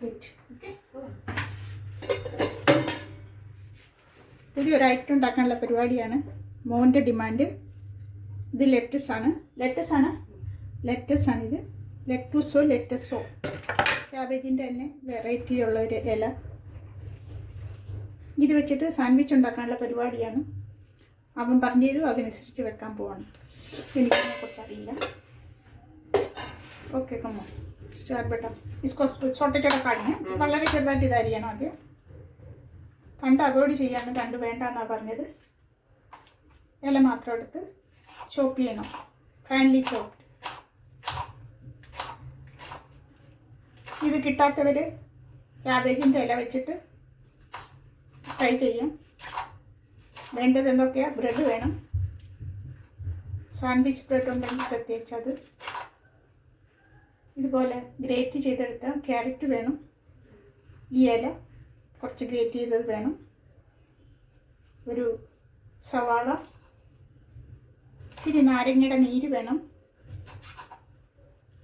Okay. പുതിയൊരു item ഉണ്ടാക്കാനുള്ള പരിപാടിയാണ്. മോൻ്റെ ഡിമാൻഡ്. ഇത് ലെറ്റസാണ് ഇത്. ലെറ്റസോ ക്യാബേജിൻ്റെ തന്നെ വെറൈറ്റി ഉള്ള ഒരു ഇല. ഇത് വെച്ചിട്ട് സാൻഡ്വിച്ച് ഉണ്ടാക്കാനുള്ള പരിപാടിയാണ്. അവൻ പറഞ്ഞു തരും, അതനുസരിച്ച് വെക്കാൻ പോവാണ്. എനിക്കതിനെക്കുറിച്ച് അറിയില്ല. ഓക്കെ, കമ്മോ സ്റ്റാർട്ട് ബെട്ടാ. ഇസ്കോ ചോട്ടച്ചോടെ കാടിന് വളരെ ചെറുതായിട്ട് ഇതറിയണം ആദ്യം. തണ്ട് അവോയ്ഡ് ചെയ്യാണ്, തണ്ട് വേണ്ടെന്നാണ് പറഞ്ഞത്. ഇല മാത്രം എടുത്ത് ചോപ്പ് ചെയ്യണം, ഫൈനലി ചോപ്പ്. ഇത് കിട്ടാത്തവർ ക്യാബേജിൻ്റെ ഇല വെച്ചിട്ട് ട്രൈ ചെയ്യാം. വേണ്ടത് എന്തൊക്കെയാണ്? ബ്രെഡ് വേണം, സാൻഡ്വിച്ച് ബ്രെഡ് ഉണ്ടെങ്കിൽ പ്രത്യേകിച്ച് അത്. ഇതുപോലെ ഗ്രേറ്റ് ചെയ്തെടുത്ത ക്യാരറ്റ് വേണം, ഈ ഇല കുറച്ച് ഗ്രേറ്റ് ചെയ്തത് വേണം, ഒരു സവാള, ഇത്തിരി നാരങ്ങയുടെ നീര് വേണം.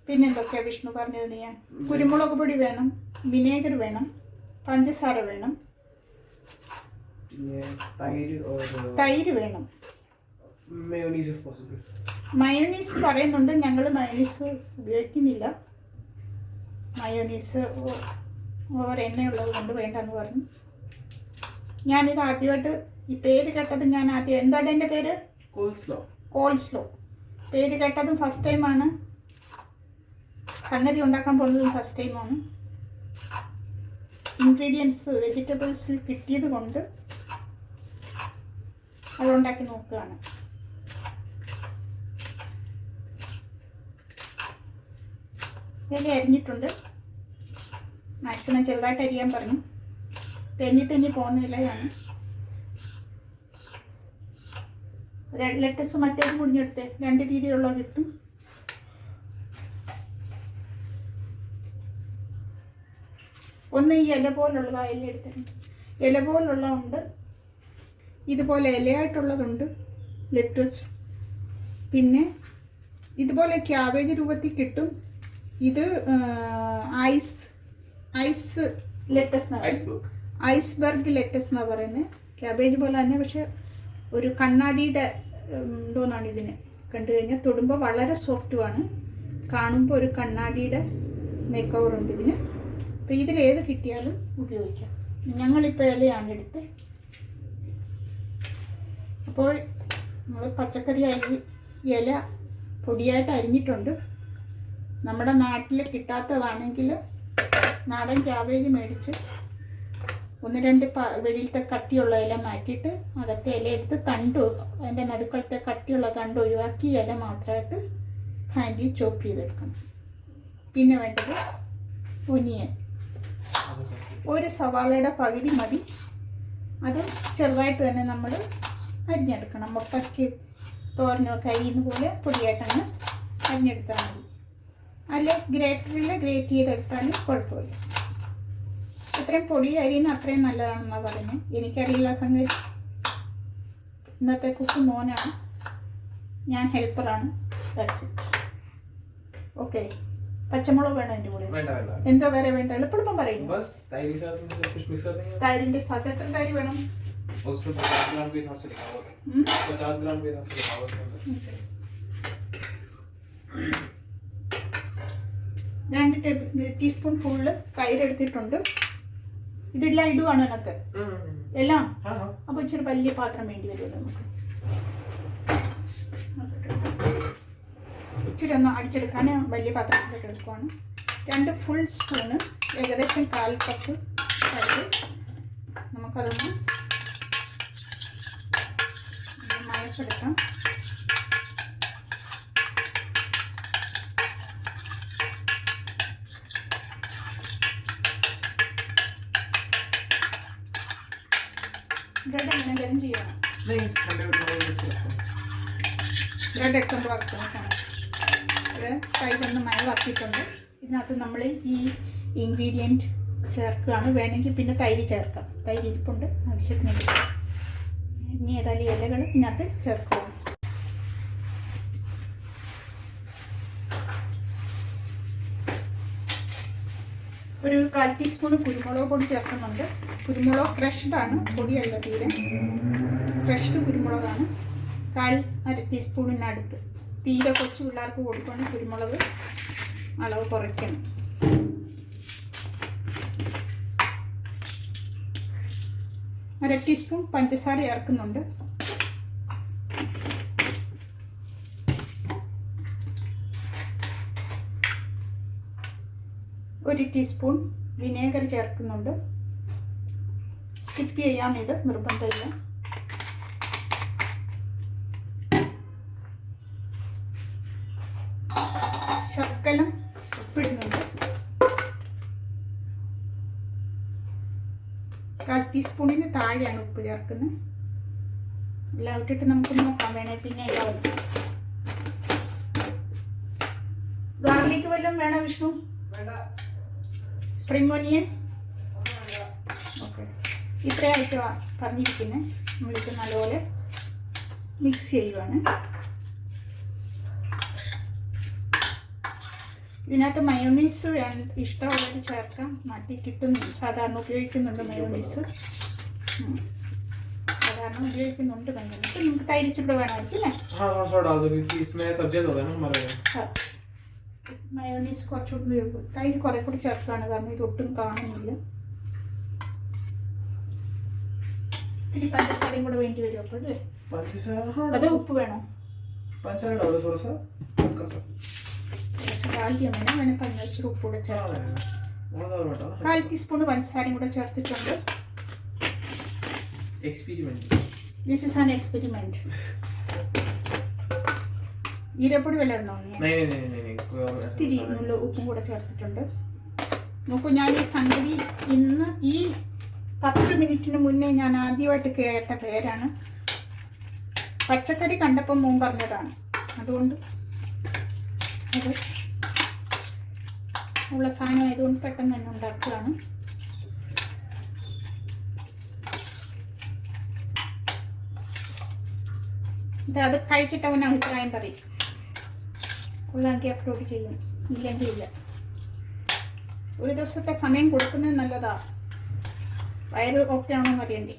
പിന്നെന്തൊക്കെയാണ് വിഷ്ണു പറഞ്ഞത്? ഞാൻ കുരുമുളക് പൊടി വേണം, വിനേഗർ വേണം, പഞ്ചസാര വേണം, തൈര് വേണം, മയോണീസ് പറയുന്നുണ്ട്. ഞങ്ങൾ മയോണീസ് ഉപയോഗിക്കുന്നില്ല. മയോണീസ് ഓവർ എണ്ണയുള്ളത് കൊണ്ട് വേണ്ടെന്ന് പറഞ്ഞു. ഞാനിത് ആദ്യമായിട്ട് ഈ പേര് കേട്ടത് എന്താണ് എൻ്റെ പേര്? കോൾസ്ലോ. പേര് കേട്ടതും ഫസ്റ്റ് ടൈമാണ്, സംഗതി ഉണ്ടാക്കാൻ പോകുന്നതും ഫസ്റ്റ് ടൈമാണ്. ഇൻഗ്രീഡിയൻസ് വെജിറ്റബിൾസിൽ കിട്ടിയത് കൊണ്ട് അതുണ്ടാക്കി നോക്കുകയാണ്. ഇല അരിഞ്ഞിട്ടുണ്ട്. മാക്സിമം ചെറുതായിട്ട് അരിയാൻ പറഞ്ഞു. തെന്നി പോകുന്ന ഇലയാണ്. ലെറ്റസ് മറ്റേത് കുടിഞ്ഞെടുത്ത് 2 രീതിയിലുള്ള കിട്ടും. ഒന്ന് ഈ ഇല പോലുള്ളത് ഇല എടുത്തിട്ടുണ്ട്. ഇല പോലുള്ള ഉണ്ട്, ഇതുപോലെ ഇലയായിട്ടുള്ളതുണ്ട് ലെറ്റസ്. പിന്നെ ഇതുപോലെ ക്യാബേജ് രൂപത്തിൽ കിട്ടും. ഇത് ഐസ്ബർഗ് ലെറ്റസ് എന്നാണ് പറയുന്നത്. ക്യാബേജ് പോലെ തന്നെ, പക്ഷെ ഒരു കണ്ണാടിയുടെ എന്തോന്നാണ് ഇതിന്. കണ്ടു കഴിഞ്ഞാൽ തൊടുമ്പോൾ വളരെ സോഫ്റ്റുമാണ്, കാണുമ്പോൾ ഒരു കണ്ണാടിയുടെ മേക്ക് ഓവറുണ്ട് ഇതിന്. അപ്പോൾ ഇതിലേത് കിട്ടിയാലും ഉപയോഗിക്കാം. ഞങ്ങളിപ്പോൾ ഇലയാണ് എടുത്ത്. അപ്പോൾ നമ്മൾ പച്ചക്കറി ഇല പൊടിയായിട്ട് അരിഞ്ഞിട്ടുണ്ട്. നമ്മുടെ നാട്ടിൽ കിട്ടാത്തതാണെങ്കിൽ നാടൻ ക്യാബേജ് മേടിച്ച് 1-2 വെളിയിലത്തെ കട്ടിയുള്ള ഇല മാറ്റിയിട്ട് അകത്തെ ഇല എടുത്ത് അതിൻ്റെ നടുക്കളത്തെ കട്ടിയുള്ള തണ്ട് ഒഴിവാക്കി ഇല മാത്രമായിട്ട് ഹാൻഡിൽ ചോപ്പ് ചെയ്തെടുക്കണം. പിന്നെ വേണ്ടത് ഒനിയൻ, ഒരു സവാളയുടെ പകുതി മതി. അത് ചെറുതായിട്ട് തന്നെ നമ്മൾ അരിഞ്ഞെടുക്കണം. മുട്ടയ്ക്ക് തോരനൊക്കെ അരിയുന്ന പോലെ പൊടിയായിട്ടങ്ങ് അരിഞ്ഞെടുത്താൽ മതി. അല്ലെ ഗ്രേറ്ററിൽ ഗ്രേറ്റ് ചെയ്തെടുത്താലും കുഴപ്പമില്ല. ഇത്രയും പൊടി അരിയുന്ന അത്രയും നല്ലതാണെന്നാണ് പറയുന്നത്. എനിക്കറിയില്ല സംഗതി. ഇന്നത്തെ കുക്ക് മോനാണ്, ഞാൻ ഹെൽപ്പറാണ്. ഓക്കെ. പച്ചമുളക് വേണം എൻ്റെ കൂടെ. എന്തോ വേറെ വേണ്ട? എളുപ്പം പറയും. തൈരിൻ്റെ സാത്ത് എത്ര തൈര് വേണം? 2 ടീസ്പൂൺ ഫുള്ള് തൈര് എടുത്തിട്ടുണ്ട്. ഇതെല്ലാം ഇടുവാണ് അതിനകത്ത് എല്ലാം. അപ്പോൾ ഇച്ചിരി വലിയ പാത്രം വേണ്ടി വരുമല്ലോ നമുക്ക്. ഇച്ചിരി ഒന്ന് അടിച്ചെടുക്കാൻ വലിയ പാത്രത്തിലേക്ക് എടുക്കുവാണ്. 2 ഫുൾ സ്പൂണ്, ഏകദേശം 1/4 കപ്പ് തൈര്. നമുക്കതൊന്ന് മയച്ചെടുക്കാം. ബ്രെഡ് എങ്ങനെ ഗരം ചെയ്യണം? ബ്രെഡ് എടുക്കുമ്പോൾ വറുക്കണം. തൈരൊന്ന് മയവാക്കിയിട്ടുണ്ട്. ഇതിനകത്ത് നമ്മൾ ഈ ഇൻഗ്രീഡിയൻറ്റ് ചേർക്കുകയാണ്. വേണമെങ്കിൽ പിന്നെ തൈര് ചേർക്കാം. തൈര് ഇരിപ്പുണ്ട് ആവശ്യത്തിന്. ഇനി ഏതായാലും ഇലകൾ ഇതിനകത്ത് ചേർക്കുക. ഒരു 1/4 ടീസ്പൂൺ കുരുമുളക് പൊടി ചേർക്കുന്നുണ്ട്. കുരുമുളക് ക്രഷ്ഡാണ്, പൊടിയല്ല തീരെ. ക്രഷ്ഡ് കുരുമുളകാണ്. 1/4 ടീസ്പൂണിനടുത്ത്. തീരെ കൊച്ചു പിള്ളേർക്ക് കൊടുക്കുകയാണെങ്കിൽ കുരുമുളക് അളവ് കുറയ്ക്കണം. അര ടീസ്പൂൺ പഞ്ചസാര ചേർക്കുന്നുണ്ട്. ഒരു ടീസ്പൂൺ വിനേഗർ ചേർക്കുന്നുണ്ട്. സ്കിപ്പ് ചെയ്യാം, ഇത് നിർബന്ധമില്ല. ശർക്കരം ഉപ്പിടുന്നുണ്ട്. 1/4 ടീസ്പൂണിന് താഴെയാണ് ഉപ്പ് ചേർക്കുന്നത്. എല്ലാം ഇട്ടിട്ട് നമുക്ക് നോക്കാം, വേണേ പിന്നെ എല്ലാം. ഗാർലിക് വല്ലതും വേണോ വിഷ്ണു? Spring onion okay. ഇത്രയായിട്ട് പറഞ്ഞിരിക്കുന്നത്. നമ്മളിത് നല്ലപോലെ മിക്സ് ചെയ്യുവാണ്. ഇതിനകത്ത് മയോണീസ് ഇഷ്ടമുള്ളത് ചേർക്കാം. നാട്ടിൽ കിട്ടുന്നു, സാധാരണ ഉപയോഗിക്കുന്നുണ്ട് മയോണീസ്. സാധാരണ ഉപയോഗിക്കുന്നുണ്ട് മയോണീസ്. നമുക്ക് തൈരിച്ചിട്ട് വേണമായിരിക്കും അല്ലേ? മയോണീസ് കുറച്ചുകൂടി തൈര് കുറെ കൂടി ചേർക്കാണ്, കാരണം ഇതൊട്ടും കാണുന്നില്ല. ഇനി പഞ്ചസാരയും കൂടെ വേണ്ടി വരും. അപ്പോൾ അല്ലേ, അത് ഉപ്പ് വേണോ? ആദ്യം വേണം പഞ്ചസാര ഉപ്പ് കൂടെ ചേർക്കാം. 1/4 ടീസ്പൂൺ പഞ്ചസാരയും കൂടെ ചേർത്തിട്ടുണ്ട്. This is an experiment. ജീരപ്പൊടി വല്ല ഇടണോ? ഇത്തിരി ഉപ്പും കൂടെ ചേർത്തിട്ടുണ്ട്. നോക്കൂ, ഞാൻ ഈ സംഗതി ഇന്ന് ഈ 10 മിനിറ്റിന് മുന്നേ ഞാൻ ആദ്യമായിട്ട് കേട്ട പേരാണ്. പച്ചക്കറി കണ്ടപ്പോൾ മോൻ പറഞ്ഞതാണ്. അതുകൊണ്ട് അത് ഉള്ള സാധനം ആയതുകൊണ്ട് പെട്ടെന്ന് തന്നെ ഉണ്ടാക്കുകയാണ്. അത് കഴിച്ചിട്ട് അവൻ അഭിപ്രായം പറയും. ഉള്ളാക്കി അപ്ലോഡ് ചെയ്യും, ഇല്ലെങ്കിൽ ഇല്ല. ഒരു ദിവസത്തെ സമയം കൊടുക്കുന്നത് നല്ലതാ. വയറ് ഓക്കെ ആണോന്ന് അറിയണ്ടേ.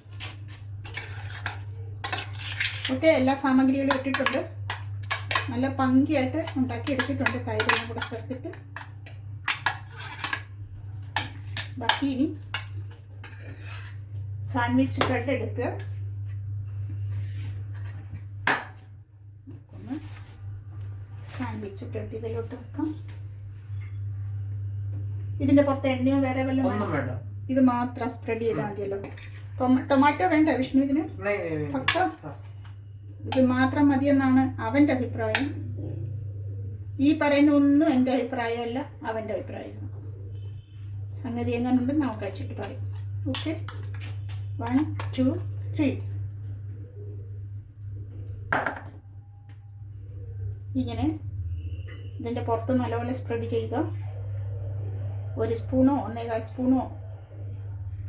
ഓക്കെ, എല്ലാ സാമഗ്രികളും ഇട്ടിട്ടുണ്ട്. നല്ല പങ്കിയായിട്ട് ഉണ്ടാക്കി എടുത്തിട്ടുണ്ട്. തൈരെല്ലാം കൂടെ ചേർത്തിട്ട് ബാക്കി ഇനി സാൻഡ്വിച്ച് ബ്രെഡ് എടുത്ത് സാൻഡ്വിച്ച് ബ്രെഡ് ഇതിലോട്ട് വെക്കാം. ഇതിന്റെ പുറത്ത് എണ്ണയോ വേറെ വല്ലതും വേണ്ട, ഇത് മാത്രം സ്പ്രെഡ് ചെയ്താൽ മതിയല്ലോ. ടൊമാറ്റോ വേണ്ട വിഷ്ണു ഇതിന്? പക്ക ഇത് മാത്രം മതിയെന്നാണ് അവൻ്റെ അഭിപ്രായം. ഈ പറയുന്ന ഒന്നും എൻ്റെ അഭിപ്രായമല്ല, അവൻ്റെ അഭിപ്രായം. സംഗതി എങ്ങനെയുണ്ട് നമുക്ക് കഴിച്ചിട്ട് പറയും. ഓക്കെ, 1 2 3. ഇങ്ങനെ ഇതിൻ്റെ പുറത്ത് നല്ലപോലെ സ്പ്രെഡ് ചെയ്യുക. 1 സ്പൂണോ 1.25 സ്പൂണോ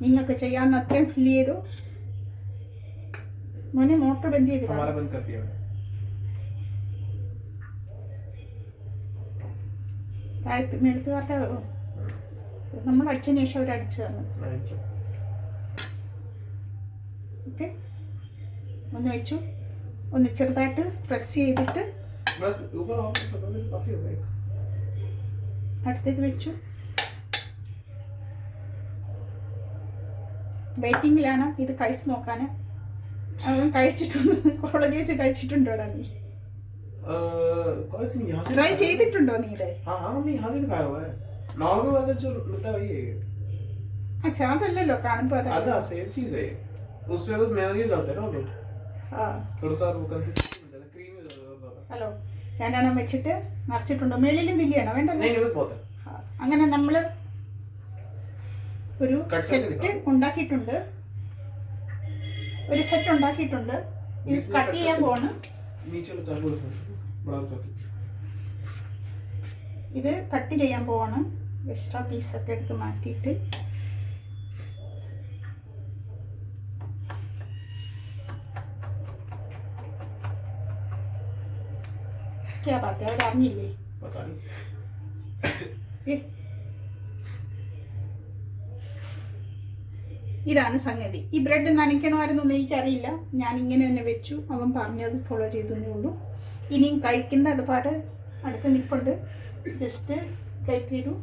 നിങ്ങൾക്ക് ചെയ്യാവുന്ന അത്രയും ഫില്ല് ചെയ്തു. മോനെ മോട്ടർ ബന്ദ് ചെയ്ത് താഴത്ത് മെഴുത്തുകാരുടെ നമ്മൾ അടിച്ചതിന് ശേഷം അവർ അടിച്ചു തന്നു. ഓക്കെ, ഒന്ന് വെച്ചു. ഒന്ന് ചെറുതായിട്ട് പ്രസ് ചെയ്തിട്ട് അടുത്തേക്ക് വെച്ചു. വെയിറ്റിംഗിലാണ് ഇത് കഴിച്ച് നോക്കാൻ. അവൻ കഴിച്ചിട്ടുണ്ടോ? കോളേജിൽ വെച്ച് കഴിച്ചിട്ടുണ്ടോടാ നീ? ट्राई ചെയ്തിട്ടുണ്ടോ നീ ഇത്? हां हमने यहां से खाया हुआ है नॉर्मल वाला जो मिलता है वही है। अच्छा അതല്ലല്ലോ കാണുമ്പോൾ അത് अदा सेम चीज है उसमें बस मेयोनीज आता है ना वो। हां थोड़ा सा वो कंसिस्टेंसी मिलता है क्रीमी हो जाता है। ഹലോ രണ്ടെണ്ണം വെച്ചിട്ട് നിറച്ചിട്ടുണ്ടോ? മേളിലും വലിയണോ? വേണ്ടല്ലോ. नहीं नहीं बस बहुत है। അങ്ങനെ നമ്മൾ ഒരു സെറ്റ് ഉണ്ടാക്കിയിട്ടുണ്ട്. ഒരു സെറ്റ് ഉണ്ടാക്കിയിട്ടുണ്ട്. ഇത് കട്ട് ചെയ്യാൻ പോവാണ്. नीचे चाकू रखो बड़ा चाकू। ഇത് കട്ട് ചെയ്യാൻ പോവാണ്. എക്സ്ട്രാ പീസ് ഒക്കെ എടുത്ത് മാറ്റിയിട്ട് क्या बात है? അവർ അറിഞ്ഞില്ലേ? पता नहीं ഇതാണ് സംഗതി. ഈ ബ്രെഡ് നനയ്ക്കണമായിരുന്നൊന്നും എനിക്കറിയില്ല, ഞാൻ ഇങ്ങനെ തന്നെ വെച്ചു. അവൻ പറഞ്ഞത് ഫോളോ ചെയ്തേ ഉള്ളൂ. ഇനിയും കഴിക്കുന്ന ഒരുപാട് അടുത്ത് നിൽപ്പുണ്ട്. ജസ്റ്റ് കഴിക്കൂ.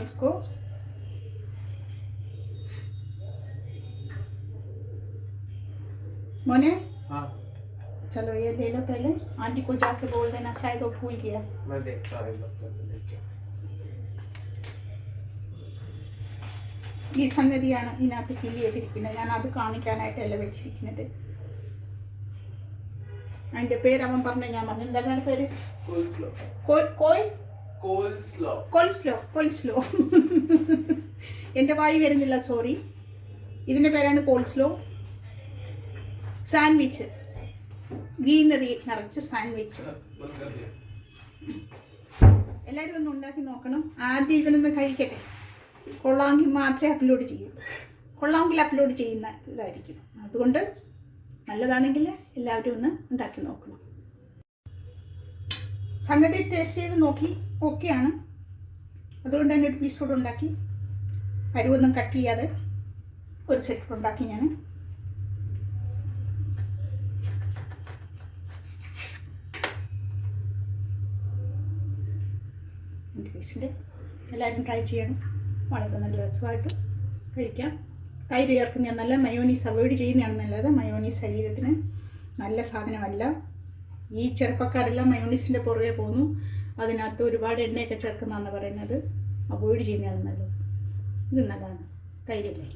इसको मोने हाँ चलो ये ले लो पहले. आंटी को जाके बोल देना, शायद वो भूल गया. मैं देखता हूँ एक बार देखिए. ഈ സംഗതിയാണ് ഇതിനകത്ത് ഫില്ല് ചെയ്തിരിക്കുന്നത്. ഞാൻ അത് കാണിക്കാനായിട്ടല്ല വെച്ചിരിക്കുന്നത്. അതിൻ്റെ പേര് അവൻ പറഞ്ഞു, ഞാൻ പറഞ്ഞു. എന്താണ് പേര്? കോൾസ്ലോ. എൻ്റെ വായി വരുന്നില്ല, സോറി. ഇതിൻ്റെ പേരാണ് കോൾസ്ലോ. സാൻഡ്വിച്ച്, ഗ്രീനറി നിറച്ച് സാൻഡ്വിച്ച്. എല്ലാവരും ഒന്ന് ഉണ്ടാക്കി നോക്കണം. ആദ്യം ഇവനൊന്ന് കഴിക്കട്ടെ. കൊള്ളാമെങ്കിൽ മാത്രമേ അപ്ലോഡ് ചെയ്യൂ. കൊള്ളാമെങ്കിൽ അപ്ലോഡ് ചെയ്യുന്ന ഇതായിരിക്കും. അതുകൊണ്ട് നല്ലതാണെങ്കിൽ എല്ലാവരും ഒന്ന് ഉണ്ടാക്കി നോക്കണം. സംഗതി ടേസ്റ്റ് ചെയ്ത് നോക്കി, ഓക്കെയാണ്. അതുകൊണ്ട് തന്നെ ഒരു പീസ് കൂടെ ഉണ്ടാക്കി. അരിവൊന്നും കട്ട് ചെയ്യാതെ ഒരു സെറ്റ് ഉണ്ടാക്കി ഞാൻ. പീസിൻ്റെ എല്ലാവരും ട്രൈ ചെയ്യണം. വളരെ നല്ല രസമായിട്ട് കഴിക്കാം. തൈര് ചേർക്കുന്ന നല്ല മയോനീസ് അവോയ്ഡ് ചെയ്യുന്നതാണ് നല്ലത്. മയോനീസ് ശരീരത്തിന് നല്ല സാധനമല്ല. ഈ ചെറുപ്പക്കാരെല്ലാം മയോണീസിൻ്റെ പുറകെ പോകുന്നു. അതിനകത്ത് ഒരുപാട് എണ്ണയൊക്കെ ചേർക്കുന്നതാണ് പറയുന്നത്. അവോയ്ഡ് ചെയ്യുന്നതാണ് നല്ലത്. ഇത് നല്ലതാണ്. തൈരല്ലേ.